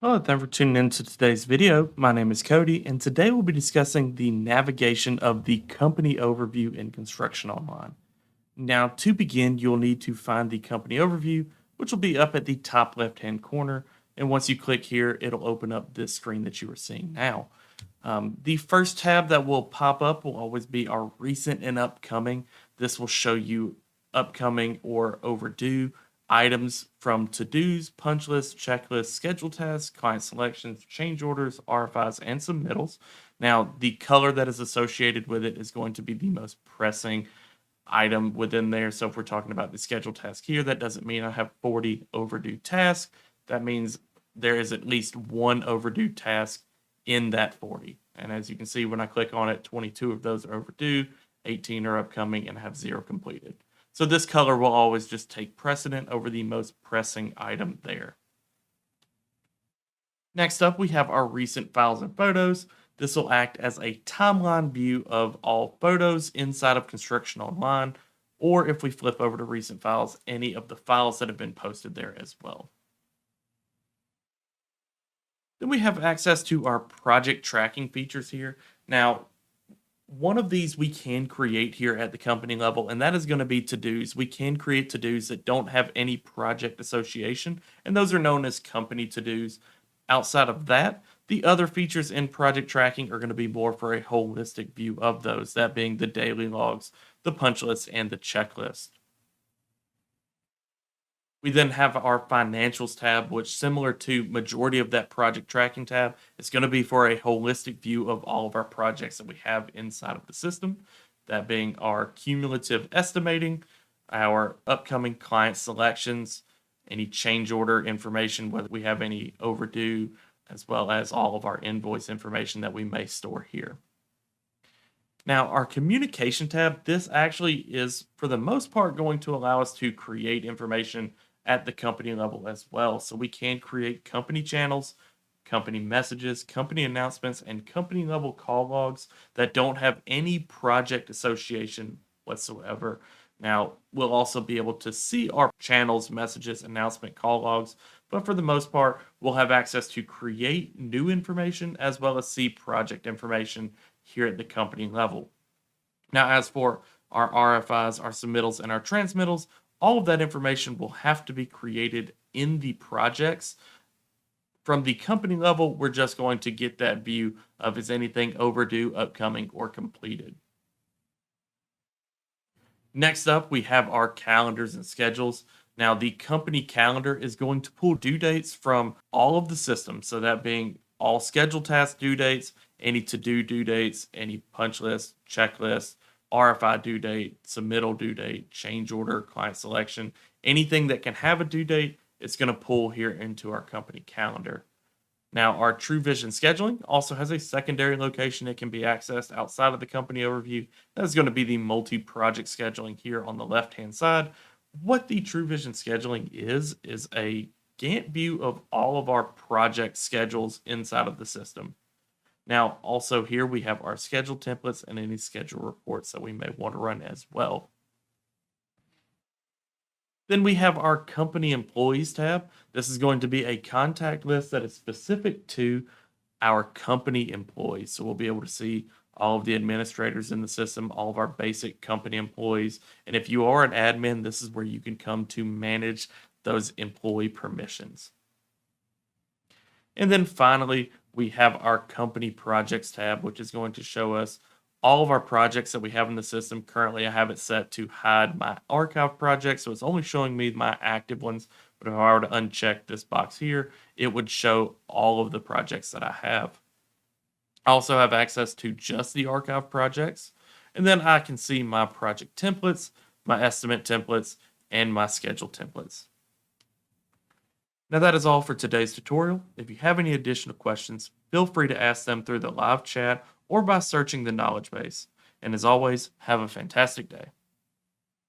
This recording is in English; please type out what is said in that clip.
Hello, thanks for tuning in to today's video. My name is Cody, and today we'll be discussing the navigation of the company overview in Construction Online. Now, to begin, you'll need to find the company overview, which will be up at the top left-hand corner. And once you click here, it'll open up this screen that you are seeing now. The first tab that will pop up will always be our recent and upcoming. This will show you upcoming or overdue items from to-dos, punch lists, checklists, schedule tasks, client selections, change orders, RFIs, and submittals. Now, the color that is associated with it is going to be the most pressing item within there. So if we're talking about the schedule task here, that doesn't mean I have 40 overdue tasks. That means there is at least one overdue task in that 40. And as you can see, when I click on it, 22 of those are overdue, 18 are upcoming, and I have 0 completed. So this color will always just take precedent over the most pressing item there. Next up, we have our recent files and photos. This will act as a timeline view of all photos inside of Construction Online, or if we flip over to recent files, any of the files that have been posted there as well. Then we have access to our project tracking features here. Now, one of these we can create here at the company level, and that is going to be to-dos. We can create to-dos that don't have any project association, and those are known as company to-dos. Outside of that, the other features in project tracking are going to be more for a holistic view of those, that being the daily logs, the punch list, and the checklist. We then have our financials tab, which similar to majority of that project tracking tab, is going to be for a holistic view of all of our projects that we have inside of the system. That being our cumulative estimating, our upcoming client selections, any change order information, whether we have any overdue, as well as all of our invoice information that we may store here. Now, our communication tab, this actually is for the most part going to allow us to create information at the company level as well. So we can create company channels, company messages, company announcements, and company level call logs that don't have any project association whatsoever. Now, we'll also be able to see our channels, messages, announcement, call logs, but for the most part, we'll have access to create new information as well as see project information here at the company level. Now, as for our RFIs, our submittals, and our transmittals, all of that information will have to be created in the projects. From the company level, we're just going to get that view of is anything overdue, upcoming, or completed. Next up, we have our calendars and schedules. Now, the company calendar is going to pull due dates from all of the systems. So that being all scheduled task due dates, any to-do due dates, any punch list, checklist, RFI due date, submittal due date, change order, client selection, anything that can have a due date, it's going to pull here into our company calendar. Now, our True Vision scheduling also has a secondary location that can be accessed outside of the company overview. That is going to be the multi-project scheduling here on the left-hand side. What the True Vision scheduling is a Gantt view of all of our project schedules inside of the system. Now, also here we have our schedule templates and any schedule reports that we may want to run as well. Then we have our company employees tab. This is going to be a contact list that is specific to our company employees. So we'll be able to see all of the administrators in the system, all of our basic company employees. And if you are an admin, this is where you can come to manage those employee permissions. And then finally, we have our company projects tab, which is going to show us all of our projects that we have in the system. Currently, I have it set to hide my archive projects, so it's only showing me my active ones. But if I were to uncheck this box here, it would show all of the projects that I have. I also have access to just the archive projects, and then I can see my project templates, my estimate templates, and my schedule templates. Now that is all for today's tutorial. If you have any additional questions, feel free to ask them through the live chat or by searching the knowledge base. And as always, have a fantastic day.